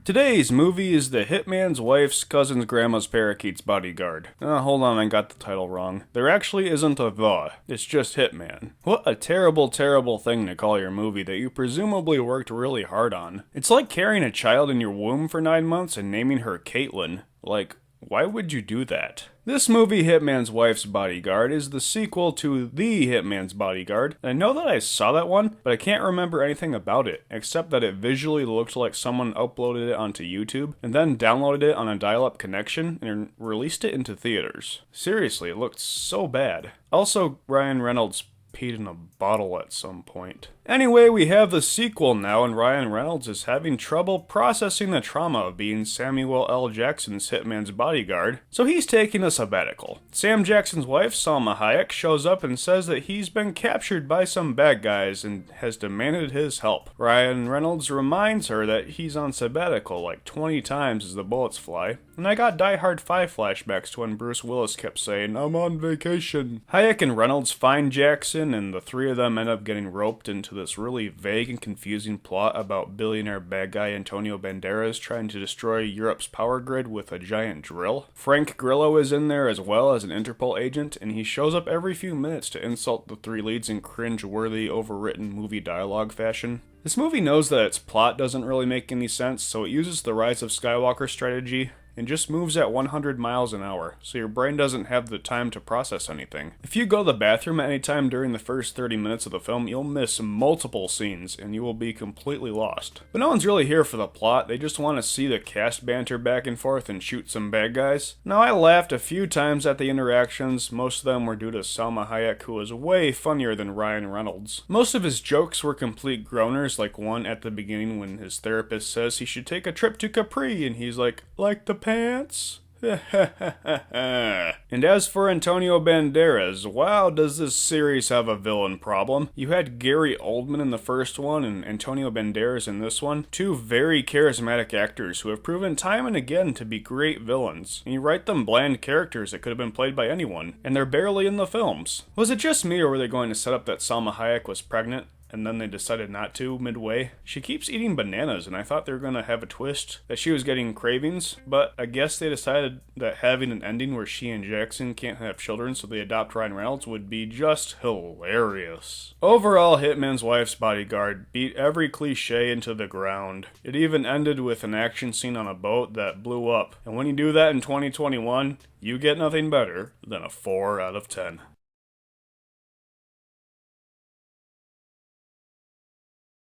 Today's movie is The Hitman's Wife's Cousin's Grandma's Parakeet's Bodyguard. Hold on, I got the title wrong. There actually isn't a the, it's just Hitman. What a terrible, terrible thing to call your movie that you presumably worked really hard on. It's like carrying a child in your womb for 9 months and naming her Caitlin. Like, why would you do that? This movie, Hitman's Wife's Bodyguard, is the sequel to The Hitman's Bodyguard. And I know that I saw that one, but I can't remember anything about it, except that it visually looked like someone uploaded it onto YouTube, and then downloaded it on a dial-up connection, and released it into theaters. Seriously, it looked so bad. Also, Ryan Reynolds peed in a bottle at some point. Anyway, we have the sequel now, and Ryan Reynolds is having trouble processing the trauma of being Samuel L. Jackson's Hitman's bodyguard, so he's taking a sabbatical. Sam Jackson's wife, Salma Hayek, shows up and says that he's been captured by some bad guys and has demanded his help. Ryan Reynolds reminds her that he's on sabbatical like 20 times as the bullets fly, and I got Die Hard 5 flashbacks to when Bruce Willis kept saying, "I'm on vacation." Hayek and Reynolds find Jackson, and the three of them end up getting roped into this really vague and confusing plot about billionaire bad guy Antonio Banderas trying to destroy Europe's power grid with a giant drill. Frank Grillo is in there as well as an Interpol agent, and he shows up every few minutes to insult the three leads in cringe-worthy, overwritten movie dialogue fashion. This movie knows that its plot doesn't really make any sense, so it uses the Rise of Skywalker strategy and just moves at 100 miles an hour, so your brain doesn't have the time to process anything. If you go to the bathroom at any time during the first 30 minutes of the film, you'll miss multiple scenes, and you will be completely lost. But no one's really here for the plot, they just want to see the cast banter back and forth and shoot some bad guys. Now, I laughed a few times at the interactions, most of them were due to Salma Hayek, who was way funnier than Ryan Reynolds. Most of his jokes were complete groaners, like one at the beginning when his therapist says he should take a trip to Capri, and he's like the pants? And as for Antonio Banderas, wow, does this series have a villain problem. You had Gary Oldman in the first one and Antonio Banderas in this one, two very charismatic actors who have proven time and again to be great villains. And you write them bland characters that could have been played by anyone, and they're barely in the films. Was it just me, or were they going to set up that Salma Hayek was pregnant and then they decided not to midway? She keeps eating bananas, and I thought they were going to have a twist that she was getting cravings, but I guess they decided that having an ending where she and Jackson can't have children so they adopt Ryan Reynolds would be just hilarious. Overall, Hitman's Wife's Bodyguard beat every cliche into the ground. It even ended with an action scene on a boat that blew up, and when you do that in 2021, you get nothing better than a 4 out of 10.